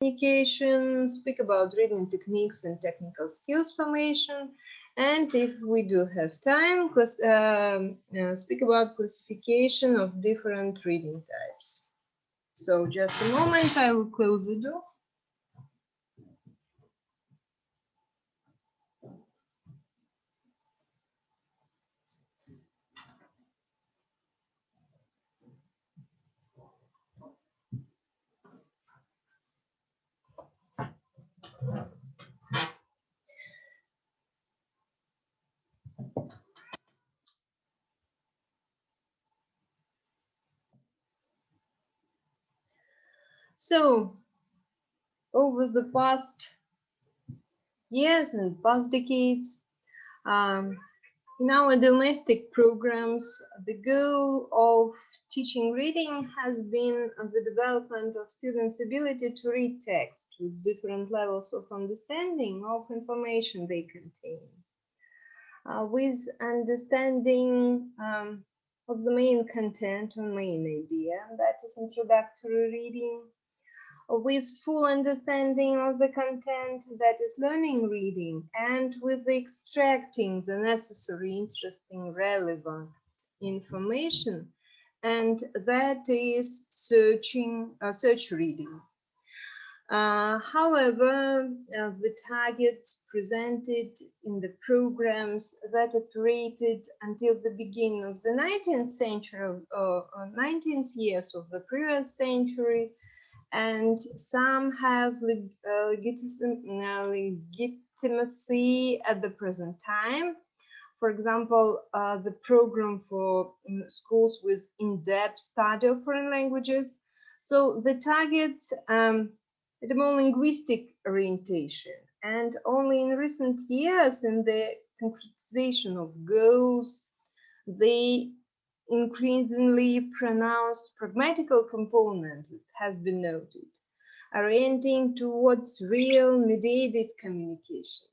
communication, speak about reading techniques and technical skills formation, and if we do have time, speak about classification of different reading types. So just a moment, I will close the door. So, over the past years and past decades, in our domestic programs, the goal of teaching reading has been the development of students' ability to read text with different levels of understanding of information they contain. With understanding of the main content or main idea, that is introductory reading, with full understanding of the content, that is learning reading, and with extracting the necessary, interesting, relevant information, and that is search reading. However, the targets presented in the programs that operated until the beginning of the 19th century, 19th years of the previous century, and some have legitimacy at the present time. For example, the program for schools with in-depth study of foreign languages. So the targets the more linguistic orientation, and only in recent years in the concretization of goals, they increasingly pronounced pragmatical component has been noted, orienting towards real mediated communication.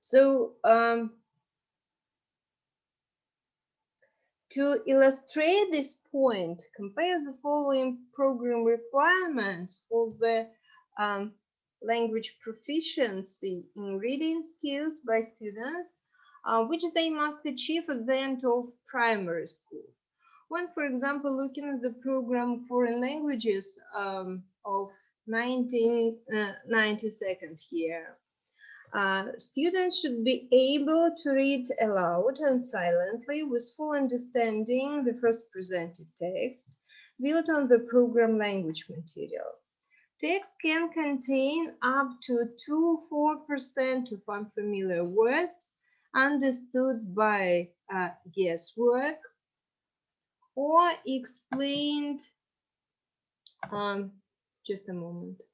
So to illustrate this point, compare the following program requirements for the language proficiency in reading skills by students, which they must achieve at the end of primary school. When, for example, looking at the program Foreign Languages of 1992nd year, students should be able to read aloud and silently with full understanding the first presented text built on the program language material. Text can contain up to 2–4% of unfamiliar words understood by guesswork or explained. Just a moment.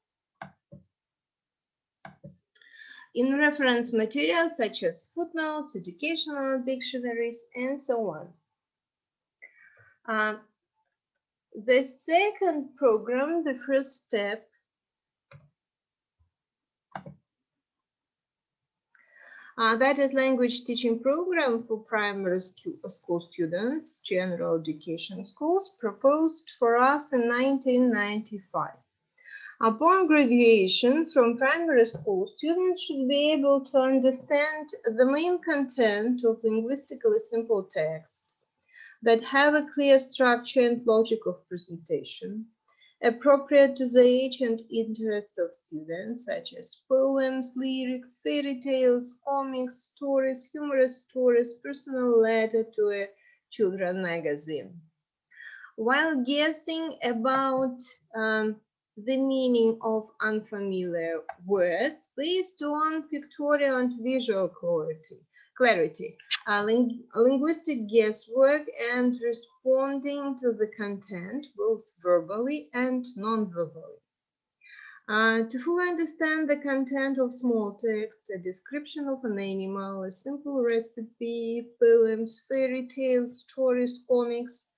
In reference materials such as footnotes, educational dictionaries, and so on. The second program, the first step, that is language teaching program for primary school students, general education schools, proposed for us in 1995. Upon graduation from primary school, students should be able to understand the main content of linguistically simple text that have a clear structure and logic of presentation, appropriate to the age and interests of students, such as poems, lyrics, fairy tales, comics, stories, humorous stories, personal letter to a children's magazine. While guessing about the meaning of unfamiliar words based on pictorial and visual clarity, linguistic guesswork, and responding to the content both verbally and non-verbally. To fully understand the content of small text, a description of an animal, a simple recipe, poems, fairy tales, stories, comics,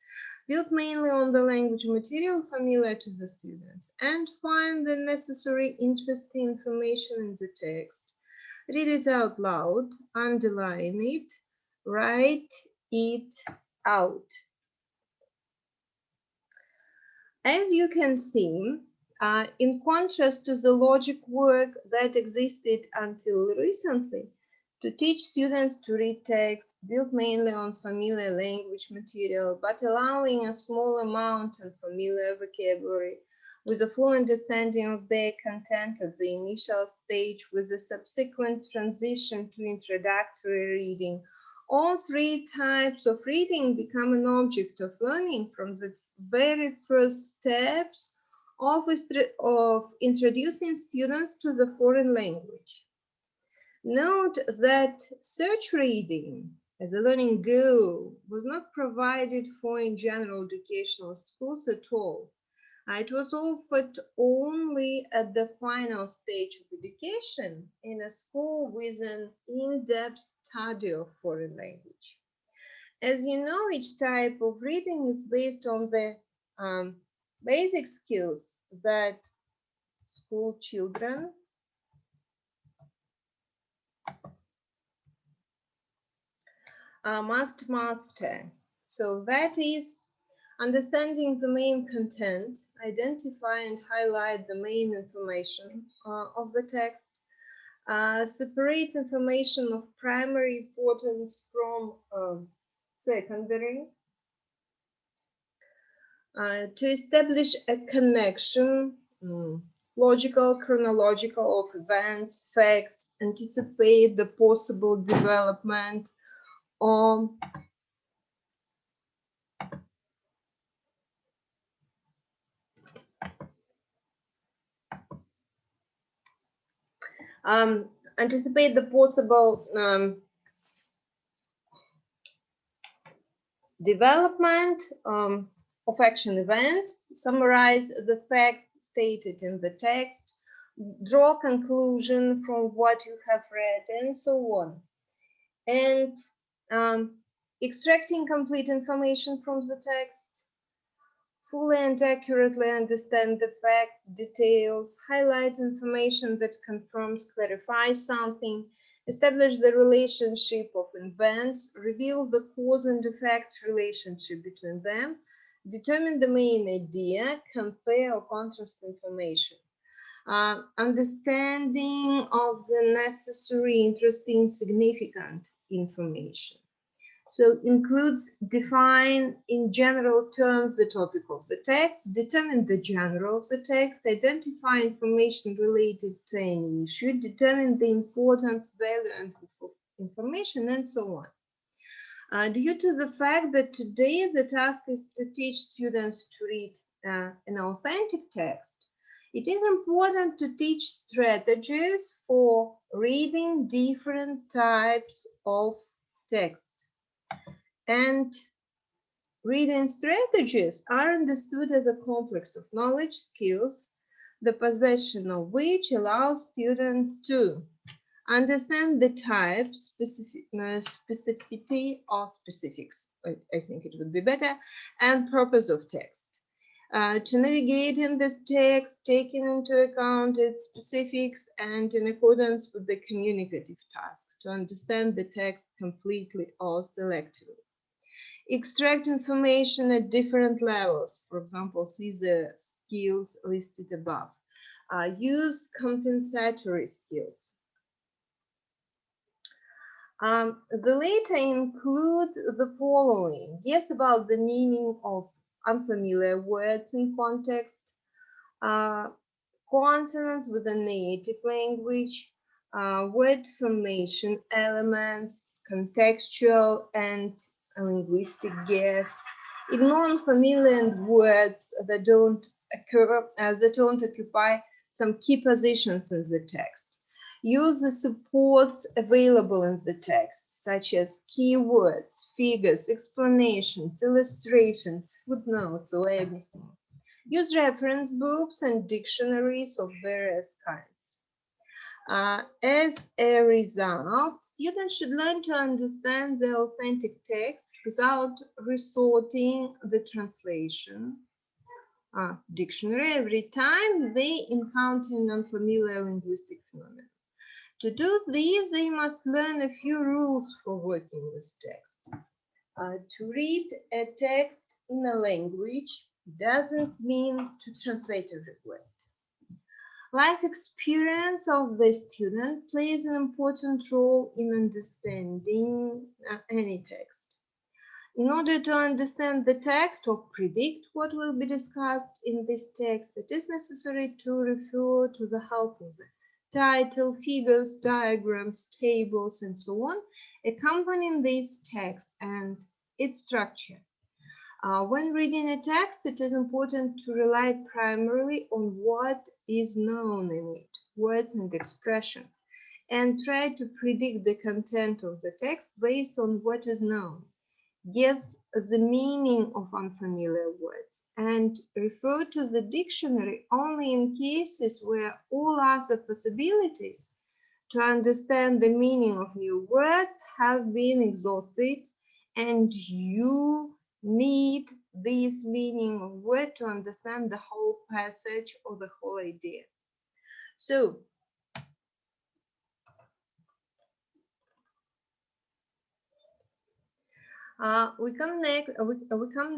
built mainly on the language material familiar to the students, and find the necessary interesting information in the text. Read it out loud, underline it, write it out. As you can see, In contrast to the logic work that existed until recently, to teach students to read text built mainly on familiar language material, but allowing a small amount of familiar vocabulary with a full understanding of their content at the initial stage with a subsequent transition to introductory reading. All three types of reading become an object of learning from the very first steps of introducing students to the foreign language. Note that search reading as a learning goal was not provided for in general educational schools at all. It was offered only at the final stage of education in a school with an in-depth study of foreign language. As you know, each type of reading is based on the basic skills that school children must master. So that is understanding the main content, identify and highlight the main information of the text, separate information of primary importance from secondary, to establish a connection, logical, chronological of events, facts, anticipate the possible development of anticipate the possible development of action events, summarize the facts stated in the text, draw conclusion from what you have read, and so on. And extracting complete information from the text, fully and accurately understand the facts, details, highlight information that confirms, clarifies something, establish the relationship of events, reveal the cause and effect relationship between them, determine the main idea, compare or contrast information. Understanding of the necessary, interesting, significant information. So includes define in general terms the topic of the text, determine the genre of the text, identify information related to any issue, determine the importance, value, and information, and so on. Due to the fact that today the task is to teach students to read an authentic text, it is important to teach strategies for reading different types of text. And reading strategies are understood as a complex of knowledge, skills, the possession of which allows students to understand the type, specificity or specifics, I think it would be better, and purpose of text. To navigate in this text, taking into account its specifics and in accordance with the communicative task, to understand the text completely or selectively. Extract information at different levels. For example, see the skills listed above. Use compensatory skills. The later include the following. Guess about the meaning of unfamiliar words in context, consonants with a native language, word formation elements, contextual and linguistic guess, ignore unfamiliar words that don't occupy some key positions in the text. Use the supports available in the text, such as keywords, figures, explanations, illustrations, footnotes, or anything. Use reference books and dictionaries of various kinds. As a result, students should learn to understand the authentic text without resorting the translation dictionary every time they encounter an unfamiliar linguistic phenomenon. To do this, they must learn a few rules for working with text. To read a text in a language doesn't mean to translate every word. Life experience of the student plays an important role in understanding any text. In order to understand the text or predict what will be discussed in this text, it is necessary to refer to the help of the title, figures, diagrams, tables, and so on, accompanying this text and its structure. When reading a text, it is important to rely primarily on what is known in it, words and expressions, and try to predict the content of the text based on what is known. Guess the meaning of unfamiliar words and refer to the dictionary only in cases where all other possibilities to understand the meaning of new words have been exhausted, and you need this meaning of word to understand the whole passage or the whole idea. So, we come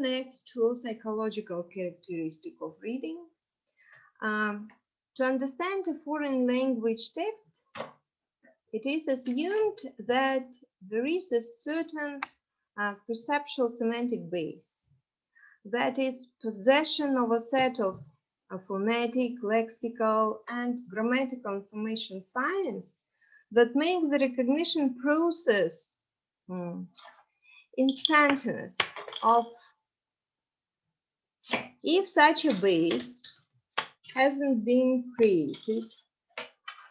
next to psychological characteristic of reading. To understand a foreign language text, it is assumed that there is a certain perceptual semantic base, that is, possession of a set of phonetic, lexical, and grammatical information science that make the recognition process instantaneous. If such a base hasn't been created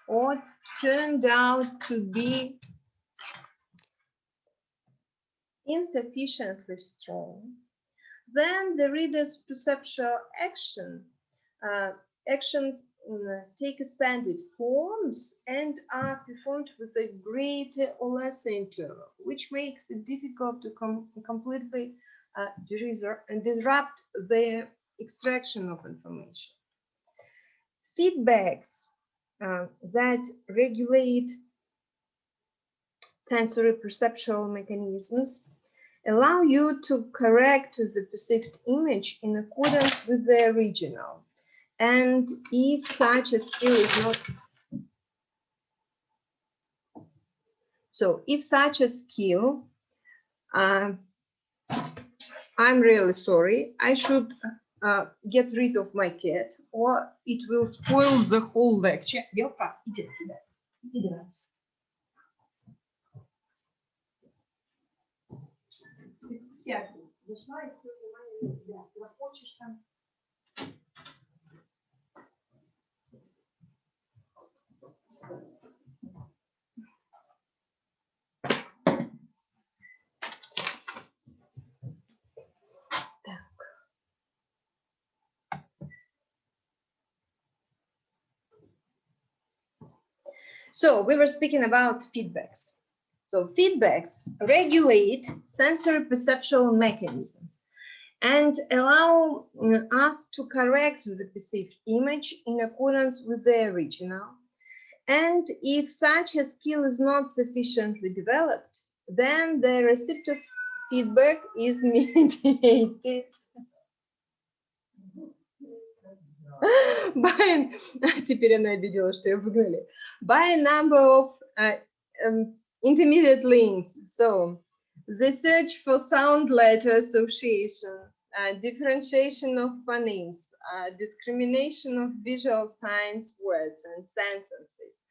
or turned out to be insufficiently strong, then the reader's perceptual actions take expanded forms and are performed with a greater or lesser interval, which makes it difficult to completely disrupt the extraction of information. Feedbacks that regulate sensory perceptual mechanisms allow you to correct the perceived image in accordance with the original. And if such a skill is not, if such a skill, I'm really sorry, I should get rid of my cat, or it will spoil the whole lecture. Белка, иди сюда. Иди давай. Зашла и все внимание на тебя. Ты хочешь там? So we were speaking about feedbacks. So feedbacks regulate sensory perceptual mechanisms and allow us to correct the perceived image in accordance with the original. And if such a skill is not sufficiently developed, then the receptive feedback is mediated by, теперь она обиделась, что ее выгнали, by a number of intermediate links. So the search for sound letter association, differentiation of phonemes, discrimination of visual signs, words and sentences,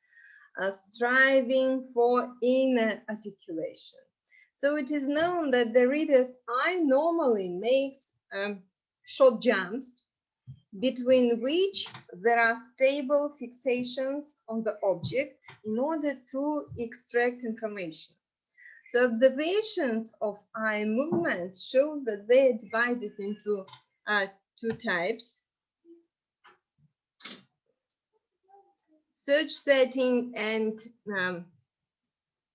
striving for inner articulation. So it is known that the reader's eye normally makes short jumps between which there are stable fixations on the object in order to extract information. So observations of eye movements show that they are divided into two types: search setting and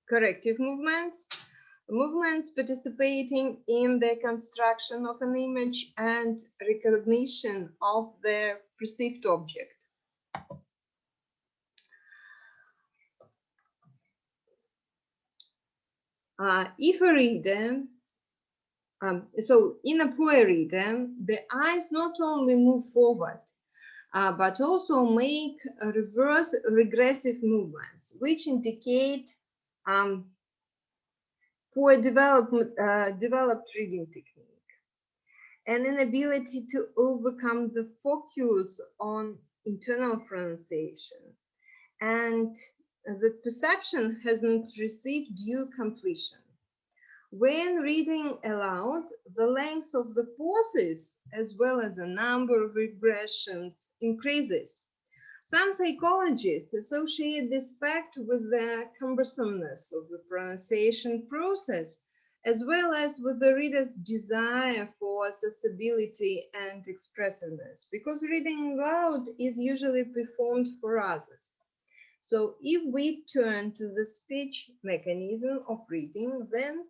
corrective movements. Movements participating in the construction of an image and recognition of the perceived object. If a reader, so in a poor reader, the eyes not only move forward, but also make reverse regressive movements, which indicate poor developed reading technique, an inability to overcome the focus on internal pronunciation, and the perception has not received due completion. When reading aloud, the length of the pauses, as well as the number of regressions, increases. Some psychologists associate this fact with the cumbersomeness of the pronunciation process, as well as with the reader's desire for accessibility and expressiveness, because reading aloud is usually performed for others. So if we turn to the speech mechanism of reading, then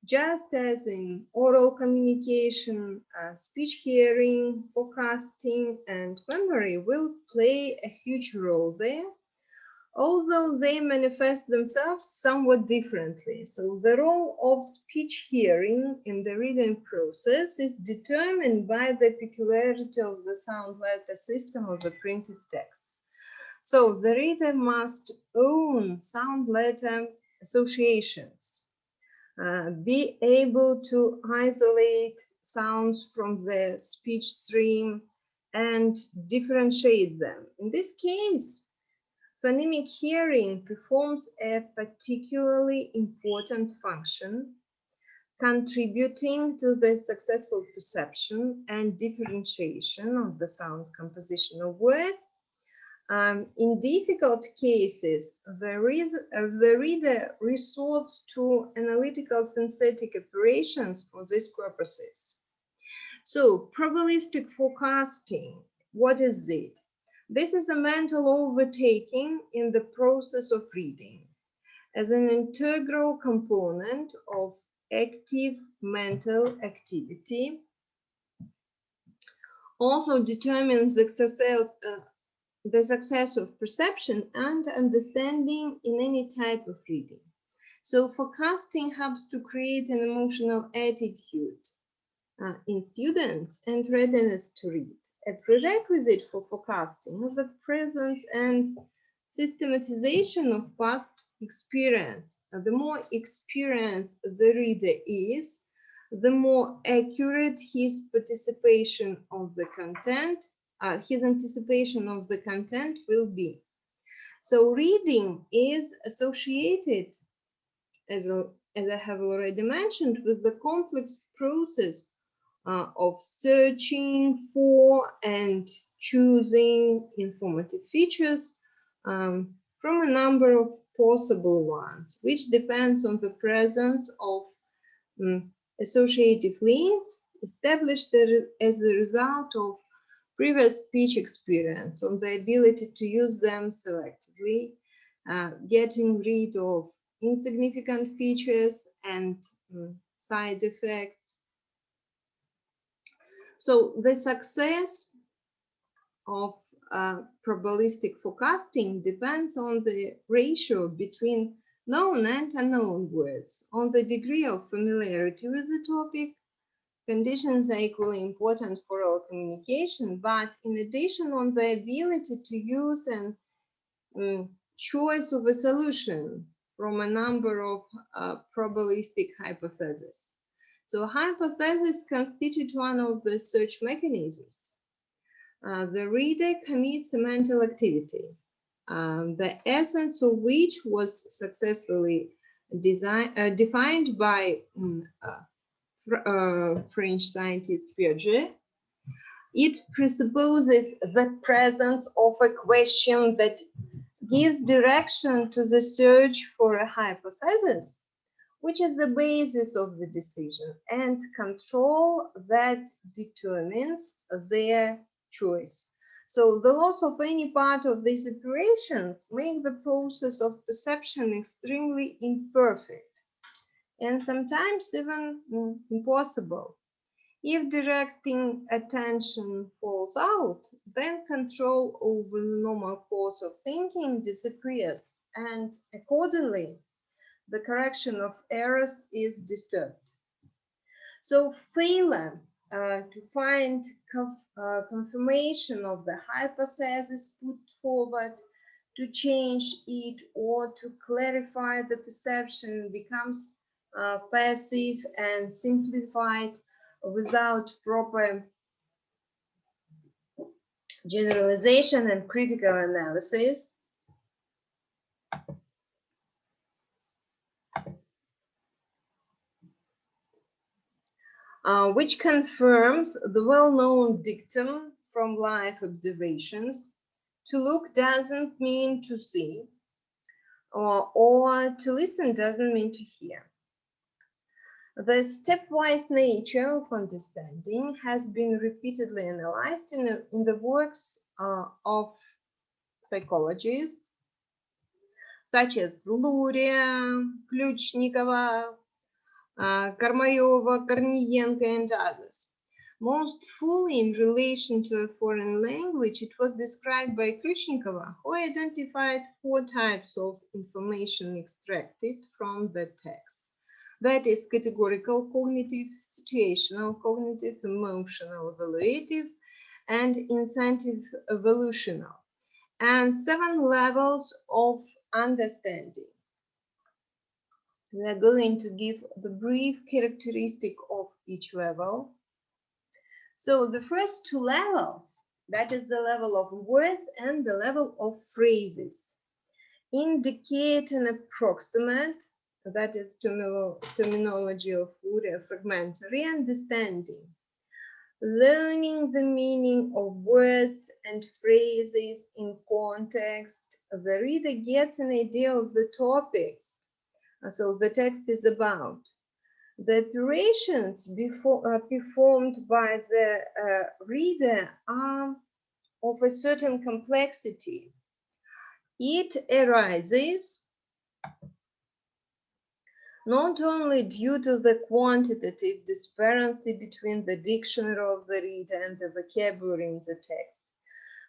just as in oral communication, speech hearing, forecasting, and memory will play a huge role there, although they manifest themselves somewhat differently. So the role of speech hearing in the reading process is determined by the peculiarity of the sound letter system of the printed text. So the reader must own sound letter associations, be able to isolate sounds from the speech stream and differentiate them. In this case, phonemic hearing performs a particularly important function, contributing to the successful perception and differentiation of the sound composition of words. In difficult cases, the reader resorts to analytical synthetic operations for these purposes. So, probabilistic forecasting, what is it? This is a mental overtaking in the process of reading as an integral component of active mental activity. Also determines the success of perception and understanding in any type of reading. So forecasting helps to create an emotional attitude in students and readiness to read. A prerequisite for forecasting is the presence and systematization of past experience. The more experienced the reader is, the more accurate his participation of the content, his anticipation of the content will be. So reading is associated, as I have already mentioned, with the complex process of searching for and choosing informative features from a number of possible ones, which depends on the presence of associative links established as a result of previous speech experience, on the ability to use them selectively, getting rid of insignificant features and side effects. So the success of probabilistic forecasting depends on the ratio between known and unknown words, on the degree of familiarity with the topic. Conditions are equally important for all communication, but in addition on the ability to use and choice of a solution from a number of probabilistic hypotheses. So hypotheses constitute one of the search mechanisms. The reader commits a mental activity, the essence of which was successfully defined by French scientist Piaget. It presupposes the presence of a question that gives direction to the search for a hypothesis, which is the basis of the decision, and control that determines their choice. So the loss of any part of these operations make the process of perception extremely imperfect and sometimes even impossible. If directing attention falls out, then control over the normal course of thinking disappears, and accordingly, the correction of errors is disturbed. So failure to find confirmation of the hypothesis put forward, to change it, or to clarify the perception becomes passive and simplified without proper generalization and critical analysis. Which confirms the well-known dictum from life observations: to look doesn't mean to see, or to listen doesn't mean to hear. The stepwise nature of understanding has been repeatedly analyzed in the works of psychologists such as Luria, Ключникова, Karmayova, Kornienko, and others. Most fully in relation to a foreign language, it was described by Ключникова, who identified 4 types of information extracted from the text. That is categorical cognitive, situational cognitive, emotional evaluative, and incentive evolutional, and 7 levels of understanding. We are going to give the brief characteristic of each level. So the first 2 levels, that is the level of words and the level of phrases, indicate an approximate, that is terminology of Luria, fragmentary understanding. Learning the meaning of words and phrases in context, the reader gets an idea of the topics so the text is about. The operations performed by the reader are of a certain complexity. It arises not only due to the quantitative disparity between the dictionary of the reader and the vocabulary in the text,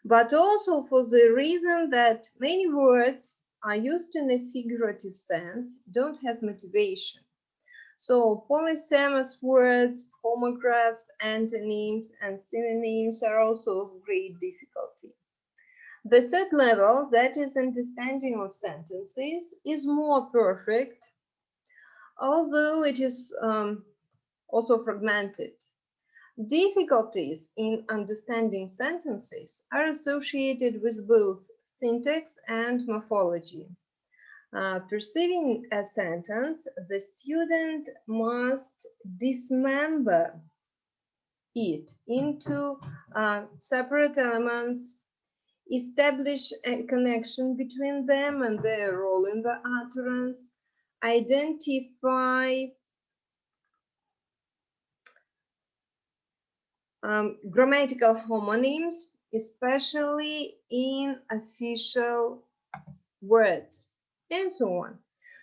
but also for the reason that many words are used in a figurative sense, don't have motivation. So polysemous words, homographs, antonyms, and synonyms are also of great difficulty. The third level, that is understanding of sentences, is more perfect, although it is also fragmented. Difficulties in understanding sentences are associated with both syntax and morphology. Perceiving a sentence, the student must dismember it into separate elements, establish a connection between them and their role in the utterance, identify grammatical homonyms, especially in official words, and so on.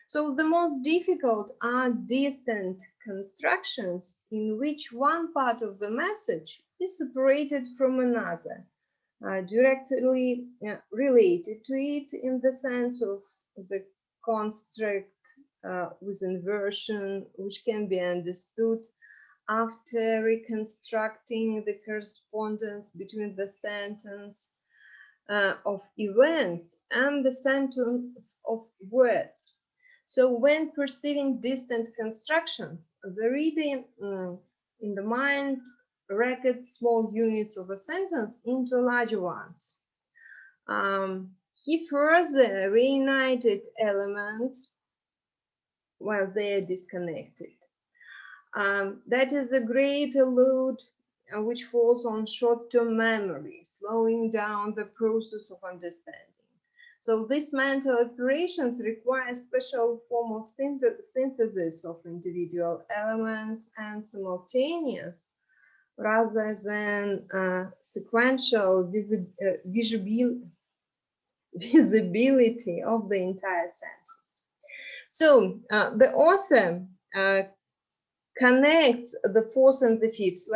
So the most difficult are distant constructions in which one part of the message is separated from another, directly related to it in the sense of the construct with inversion, which can be understood after reconstructing the correspondence between the sentence of events and the sentence of words. So when perceiving distant constructions, the reader in the mind records small units of a sentence into larger ones. He further reunited elements while they are disconnected. That is the greater load which falls on short-term memory, slowing down the process of understanding. So these mental operations require a special form of synthesis of individual elements and simultaneous rather than sequential visibility of the entire sentence. So the author connects the 4th and the 5th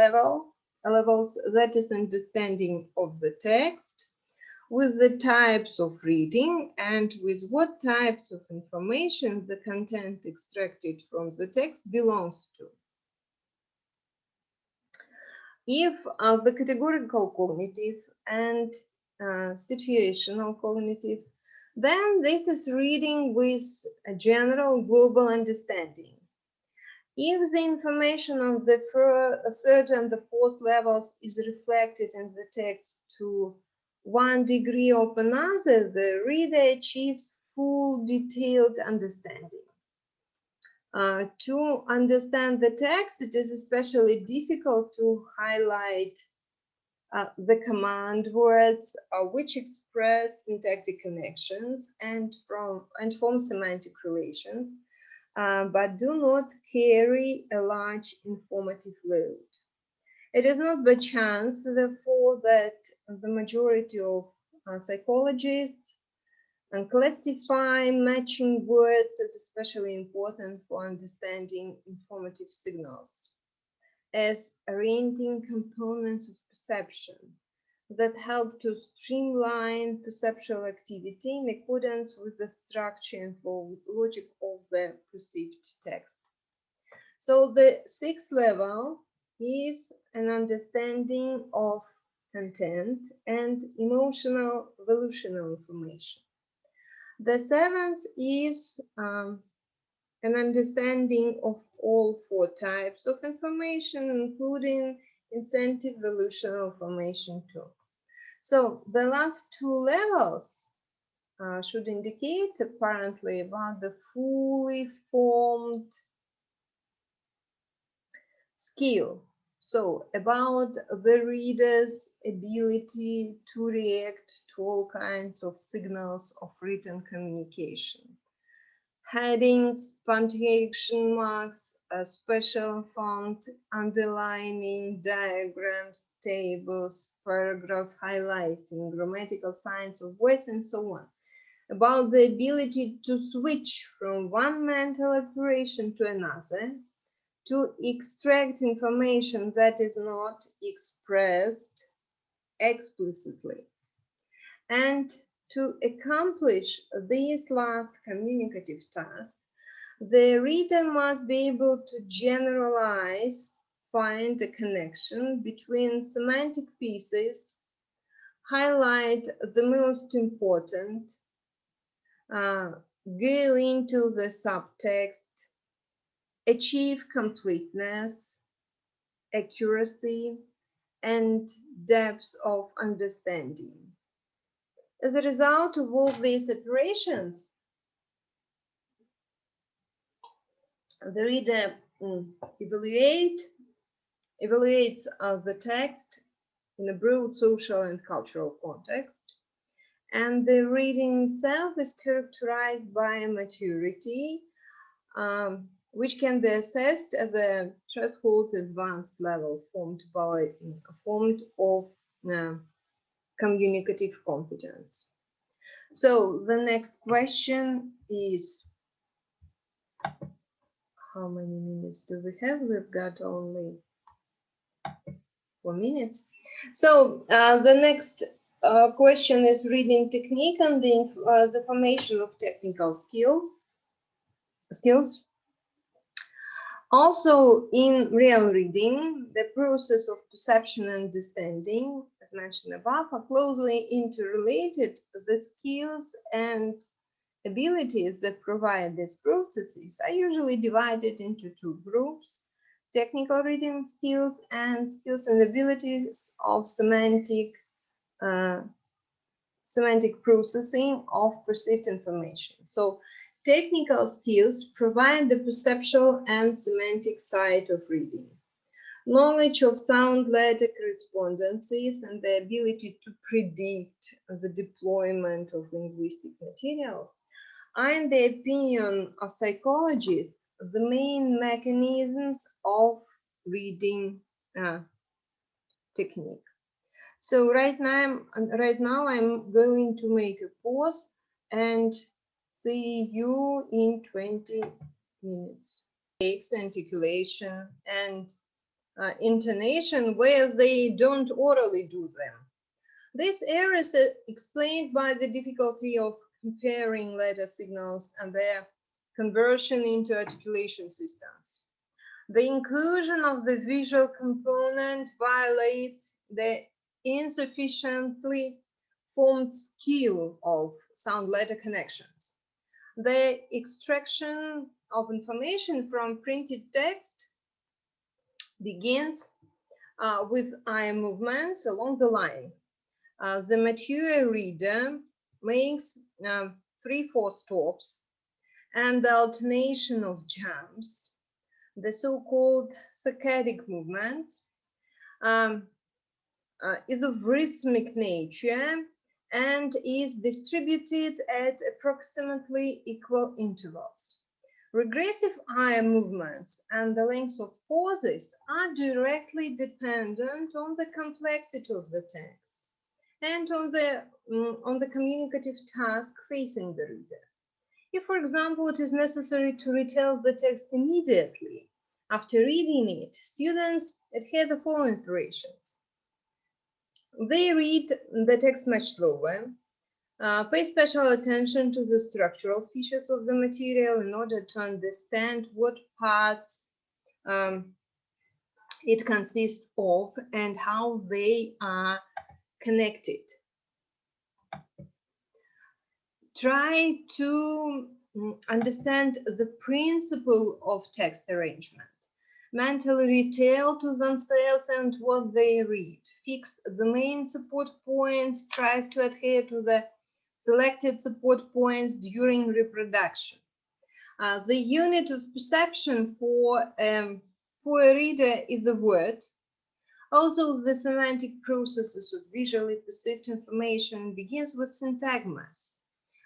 levels, that is understanding of the text, with the types of reading and with what types of information the content extracted from the text belongs to. If the categorical cognitive and situational cognitive, then this is reading with a general global understanding. If the information on the third and the fourth levels is reflected in the text to one degree of another, the reader achieves full detailed understanding. To understand the text, it is especially difficult to highlight the command words which express syntactic connections and form semantic relations, but do not carry a large informative load. It is not by chance, therefore, that the majority of psychologists classify matching words as especially important for understanding informative signals as orienting components of perception that help to streamline perceptual activity in accordance with the structure and logic of the perceived text. So the sixth level is an understanding of content and emotional volitional information. The seventh is an understanding of all four types of information, including incentive volitional information too. So the last two levels should indicate apparently about the fully formed skill. So about the reader's ability to react to all kinds of signals of written communication. Headings, punctuation marks, a special font, underlining, diagrams, tables, paragraph highlighting, grammatical signs of words, and so on. About the ability to switch from one mental operation to another, to extract information that is not expressed explicitly. And to accomplish this last communicative task, the reader must be able to generalize, find a connection between semantic pieces, highlight the most important, go into the subtext, achieve completeness, accuracy, and depth of understanding. As a result of all these operations, the reader evaluates the text in a broad social and cultural context, and the reading itself is characterized by a maturity which can be assessed at the threshold advanced level formed of communicative competence. So the next question is, how many minutes do we have? We've got only 4 minutes. So the next question is reading technique and the formation of technical skills. Also, in real reading, the process of perception and understanding, as mentioned above, are closely interrelated. The skills and abilities that provide these processes are usually divided into two groups: technical reading skills and skills and abilities of semantic processing of perceived information. So technical skills provide the perceptual and semantic side of reading. Knowledge of sound letter correspondences and the ability to predict the deployment of linguistic material are, in the opinion of psychologists, the main mechanisms of reading technique. So right now I'm going to make a pause and see you in 20 minutes. Articulation and intonation where they don't orally do them. This error is explained by the difficulty of comparing letter signals and their conversion into articulation systems. The inclusion of the visual component violates the insufficiently formed skill of sound-letter connections. The extraction of information from printed text begins with eye movements along the line. The mature reader makes 3-4 stops, and the alternation of jumps, the so-called saccadic movements, is of rhythmic nature and is distributed at approximately equal intervals. Regressive eye movements and the length of pauses are directly dependent on the complexity of the text and on the communicative task facing the reader. If, for example, it is necessary to retell the text immediately after reading it, students adhere the following operations. They read the text much slower, pay special attention to the structural features of the material in order to understand what parts it consists of and how they are connected. Try to understand the principle of text arrangement. Mentally retell to themselves and what they read. Fix the main support points. Strive to adhere to the selected support points during reproduction. The unit of perception for a reader is the word. Also, the semantic processes of visually perceived information begins with syntagmas,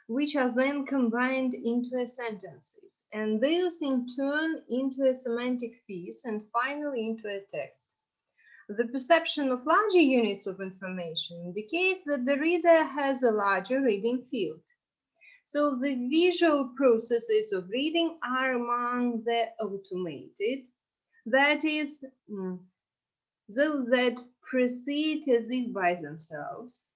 which are then combined into sentences, and those in turn into a semantic piece and finally into a text. The perception of larger units of information indicates that the reader has a larger reading field. So the visual processes of reading are among the automated, that is, those that proceed as if by themselves,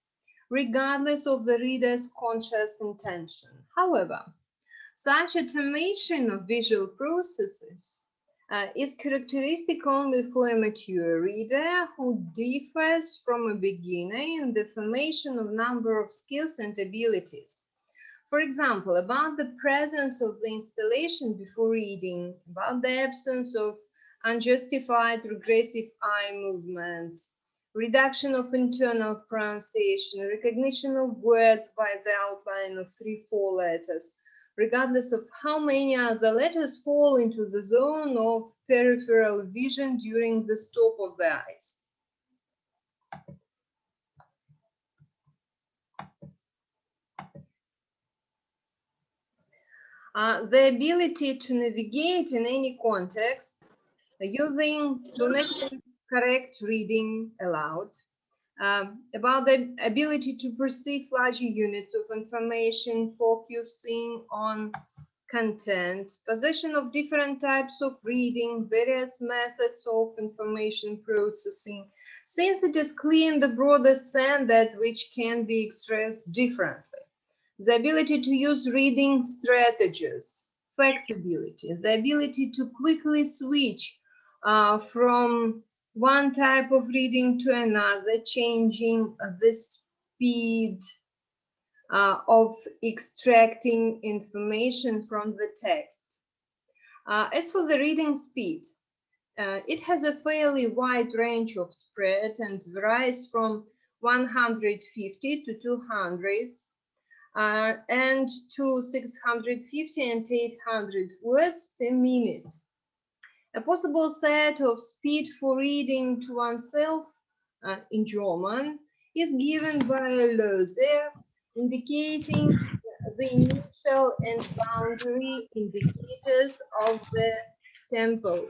regardless of the reader's conscious intention. However, such automation of visual processes is characteristic only for a mature reader who differs from a beginner in the formation of a number of skills and abilities. For example, about the presence of the installation before reading, about the absence of unjustified regressive eye movements, reduction of internal pronunciation, recognition of words by the outline of 3-4 letters, regardless of how many other letters fall into the zone of peripheral vision during the stop of the eyes. The ability to navigate in any context using phonetically correct reading aloud, about the ability to perceive larger units of information, focusing on content, possession of different types of reading, various methods of information processing, since it is clear in the broader sense that which can be expressed differently. The ability to use reading strategies, flexibility, the ability to quickly switch from one type of reading to another, changing the speed of extracting information from the text. As for the reading speed, it has a fairly wide range of spread and varies from 150 to 200 and to 650 and 800 words per minute. A possible set of speed for reading to oneself in German is given by a Lose, indicating the initial and boundary indicators of the tempo.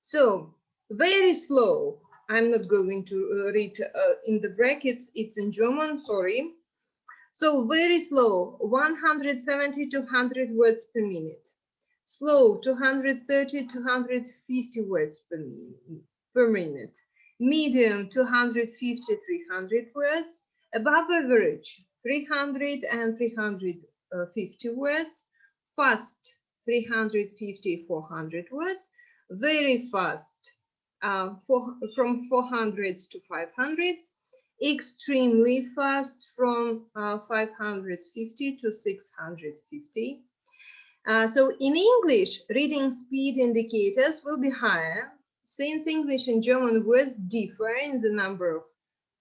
So, very slow. I'm not going to read in the brackets, it's in German, sorry. So very slow, 170 to 100 words per minute. Slow, 230 to 250 words per minute. medium 250-300 words, above average 300 and 350 words, fast 350-400 words, very fast from 400s to 500s, extremely fast from 550 to 650. So in English, reading speed indicators will be higher, since English and German words differ in the number of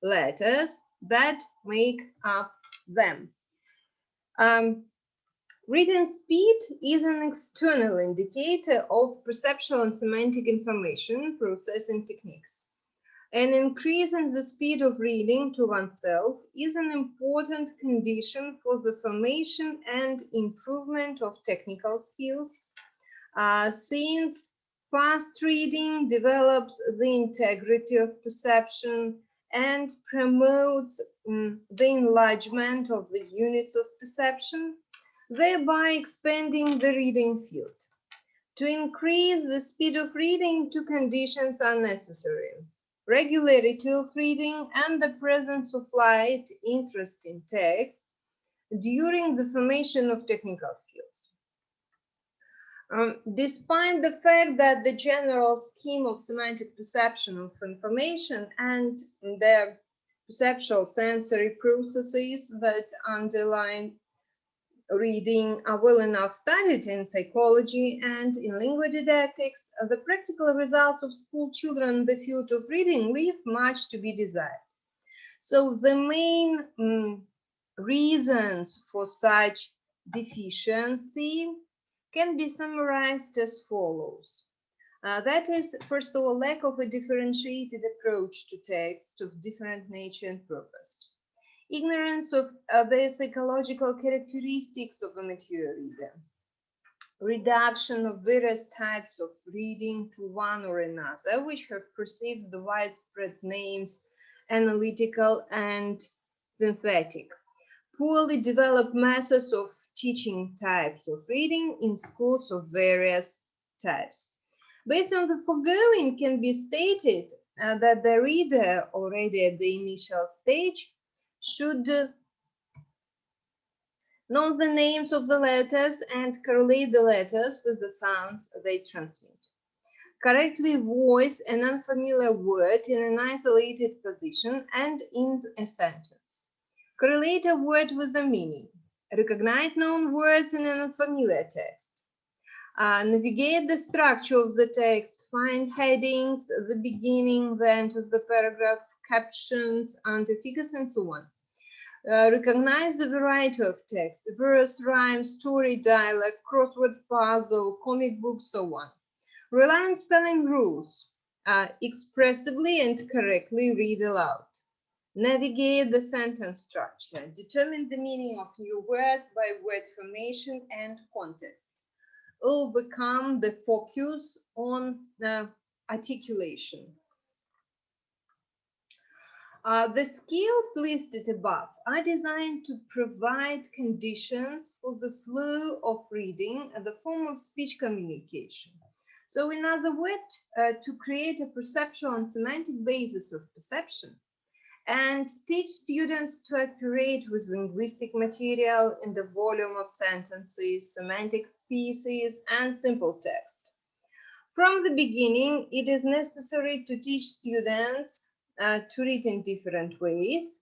letters that make up them. Reading speed is an external indicator of perceptual and semantic information processing techniques. An increase in the speed of reading to oneself is an important condition for the formation and improvement of technical skills, since fast reading develops the integrity of perception and promotes the enlargement of the units of perception, thereby expanding the reading field. To increase the speed of reading, two conditions are necessary: regularity of reading and the presence of light interest in text during the formation of technical skills. Despite the fact that the general scheme of semantic perception of information and the perceptual sensory processes that underlie reading are well enough studied in psychology and in linguodidactics, the practical results of school children in the field of reading leave much to be desired. So the main reasons for such deficiency can be summarized as follows. That is, first of all, lack of a differentiated approach to text of different nature and purpose. Ignorance of the psychological characteristics of a material reader. Reduction of various types of reading to one or another, which have perceived the widespread names analytical and synthetic. Poorly developed methods of teaching types of reading in schools of various types. Based on the foregoing, can be stated that the reader, already at the initial stage, should know the names of the letters and correlate the letters with the sounds they transmit. Correctly voice an unfamiliar word in an isolated position and in a sentence. Correlate a word with the meaning. Recognize known words in an unfamiliar text. Navigate the structure of the text. Find headings, the beginning, the end of the paragraph, captions, underfigures, and so on. Recognize the variety of text, verse, rhyme, story, dialogue, crossword puzzle, comic book, so on. Rely on spelling rules. Expressively and correctly read aloud. Navigate the sentence structure. Determine the meaning of new words by word formation and context. Overcome the focus on the articulation. The skills listed above are designed to provide conditions for the flow of reading in the form of speech communication. So in other words, to create a perceptual and semantic basis of perception and teach students to operate with linguistic material in the volume of sentences, semantic pieces, and simple text. From the beginning, it is necessary to teach students to read in different ways,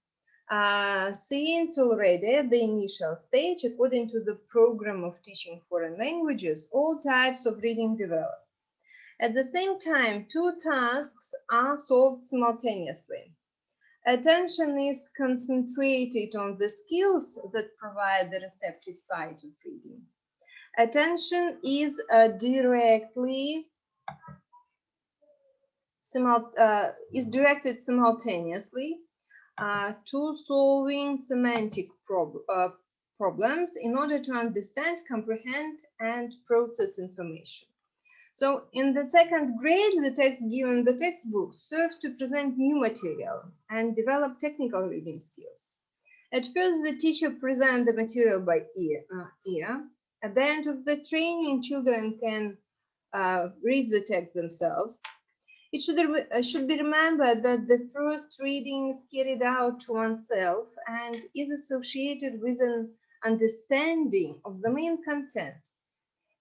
since already at the initial stage, according to the program of teaching foreign languages, all types of reading develop. At the same time, two tasks are solved simultaneously. Attention is concentrated on the skills that provide the receptive side of reading. Attention is directed simultaneously to solving semantic problems in order to understand, comprehend, and process information. So in the second grade, the text given in the textbook serves to present new material and develop technical reading skills. At first, the teacher presents the material by ear. At the end of the training, children can read the text themselves. It should be remembered that the first reading is carried out to oneself and is associated with an understanding of the main content.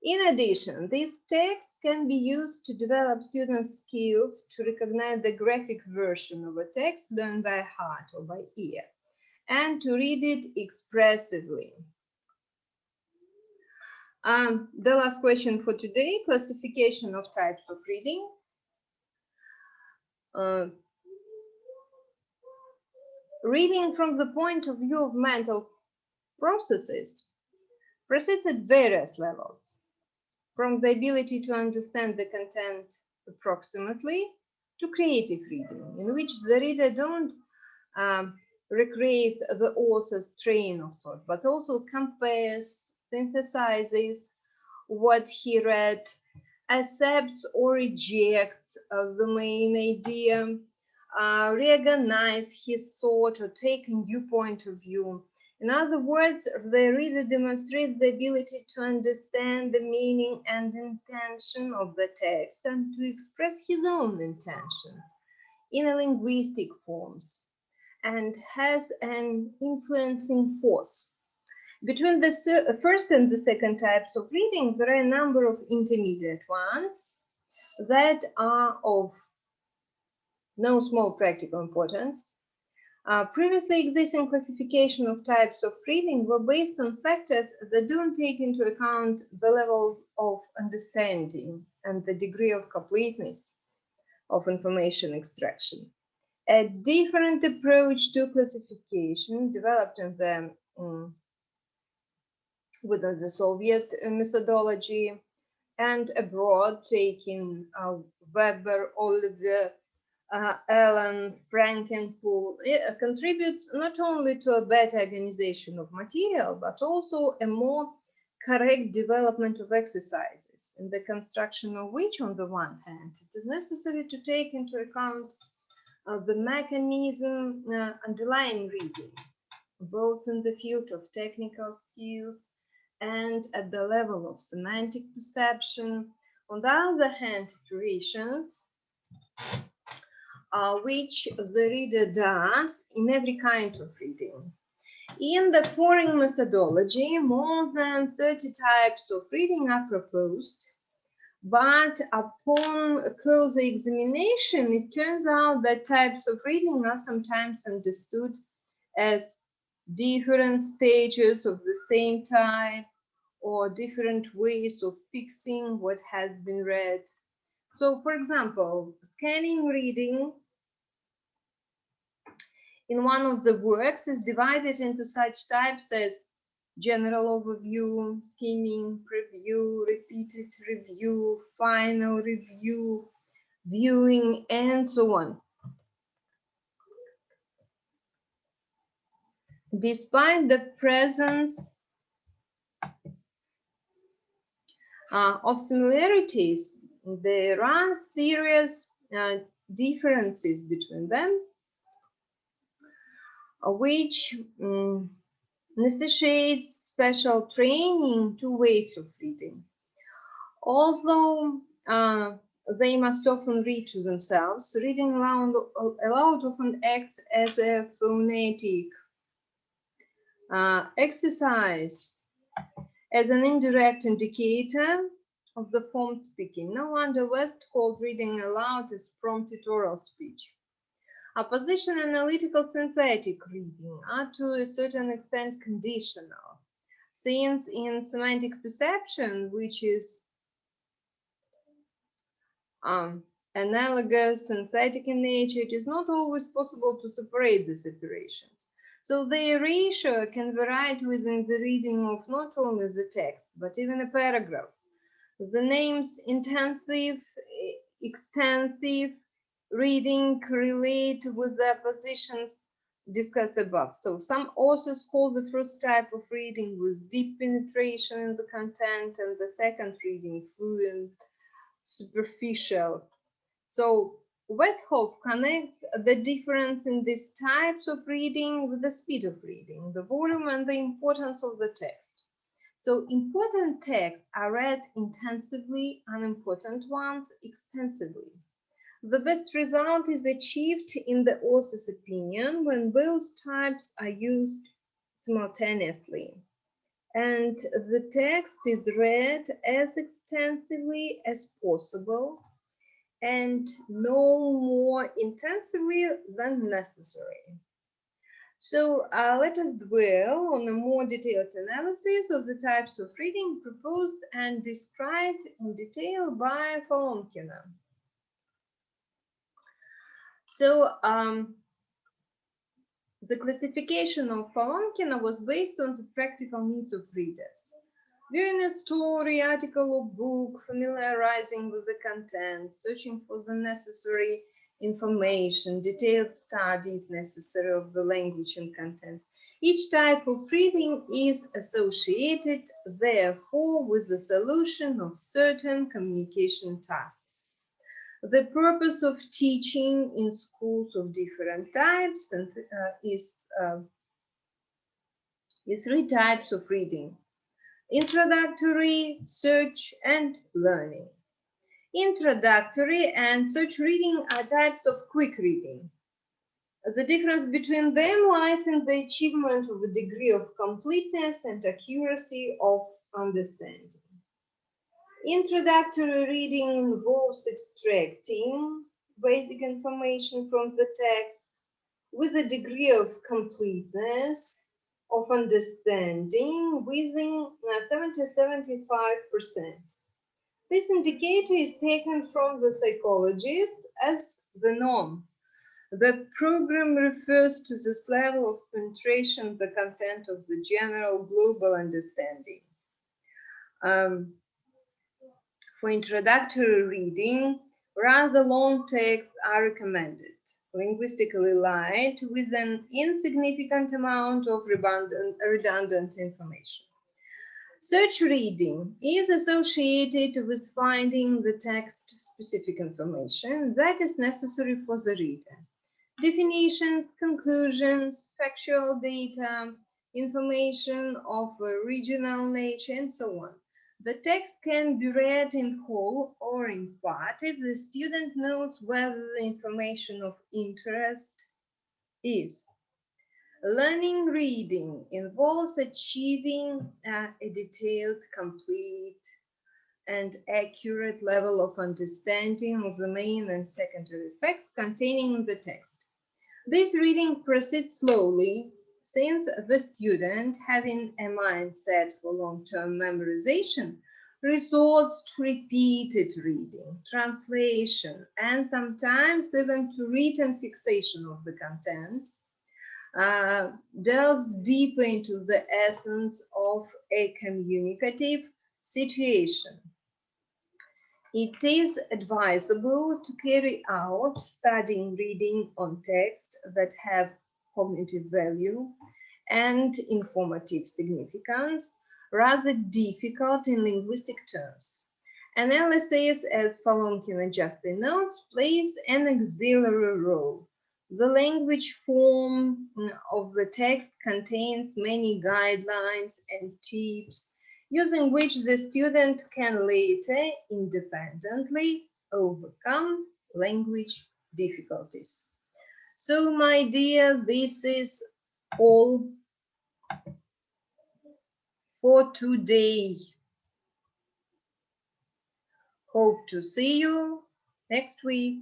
In addition, these texts can be used to develop students' skills to recognize the graphic version of a text learned by heart or by ear, and to read it expressively. The last question for today, classification of types of reading. Reading from the point of view of mental processes proceeds at various levels, from the ability to understand the content approximately to creative reading, in which the reader don't recreate the author's train of thought, but also compares, synthesizes what he read, accepts or rejects the main idea, reorganize his thought or take a new point of view. In other words, the reader demonstrates the ability to understand the meaning and intention of the text and to express his own intentions in a linguistic forms, and has an influencing force. Between the first and the second types of reading, there are a number of intermediate ones that are of no small practical importance. Previously existing classification of types of reading were based on factors that don't take into account the level of understanding and the degree of completeness of information extraction. A different approach to classification developed in the within the Soviet methodology and abroad, taking Weber, Oliver, Allen, Frankenpool, contributes not only to a better organization of material, but also a more correct development of exercises, in the construction of which, on the one hand, it is necessary to take into account the mechanism underlying reading, both in the field of technical skills and at the level of semantic perception. On the other hand, operations which the reader does in every kind of reading. In the foreign methodology, more than 30 types of reading are proposed, but upon closer examination, it turns out that types of reading are sometimes understood as different stages of the same type or different ways of fixing what has been read. So, for example, scanning reading in one of the works is divided into such types as general overview, skimming, preview, repeated review, final review, viewing, and so on. Despite the presence of similarities, there are serious differences between them, which necessitates special training to ways of reading. Although they must often read to themselves, reading aloud often acts as a phonetic exercise, as an indirect indicator of the formed speaking. No wonder West called reading aloud as prompted oral speech. Opposition analytical synthetic reading are to a certain extent conditional, since in semantic perception, which is analogous synthetic in nature, it is not always possible to separate these operations. So their ratio can vary within the reading of not only the text, but even a paragraph. The names intensive, extensive reading relate with the positions discussed above. So some authors call the first type of reading with deep penetration in the content, and the second reading fluent, superficial. So Westhoff connects the difference in these types of reading with the speed of reading, the volume, and the importance of the text. So important texts are read intensively, unimportant ones extensively. The best result is achieved, in the author's opinion, when both types are used simultaneously and the text is read as extensively as possible and no more intensively than necessary. So let us dwell on a more detailed analysis of the types of reading proposed and described in detail by Folomkina. So the classification of Folomkina was based on the practical needs of readers. Viewing a story, article, or book, familiarizing with the content, searching for the necessary information, detailed study, if necessary, of the language and content. Each type of reading is associated, therefore, with the solution of certain communication tasks. The purpose of teaching in schools of different types is three types of reading: introductory, search, and learning. Introductory and search reading are types of quick reading. The difference between them lies in the achievement of a degree of completeness and accuracy of understanding. Introductory reading involves extracting basic information from the text with a degree of completeness of understanding within 70-75%. This indicator is taken from the psychologists as the norm. The program refers to this level of penetration of the content of the general global understanding. For introductory reading, rather long texts are recommended, linguistically light, with an insignificant amount of redundant information. Search reading is associated with finding the text-specific information that is necessary for the reader. Definitions, conclusions, factual data, information of a regional nature, and so on. The text can be read in whole or in part if the student knows whether the information of interest is. Learning reading involves achieving a detailed, complete, and accurate level of understanding of the main and secondary facts containing the text. This reading proceeds slowly, since the student, having a mindset for long-term memorization, resorts to repeated reading, translation, and sometimes even to written fixation of the content, delves deeper into the essence of a communicative situation. It is advisable to carry out studying reading on texts that have cognitive value and informative significance, rather difficult in linguistic terms. Analysis, as Folomkina justly notes, plays an auxiliary role. The language form of the text contains many guidelines and tips using which the student can later independently overcome language difficulties. So, my dear, this is all for today. Hope to see you next week.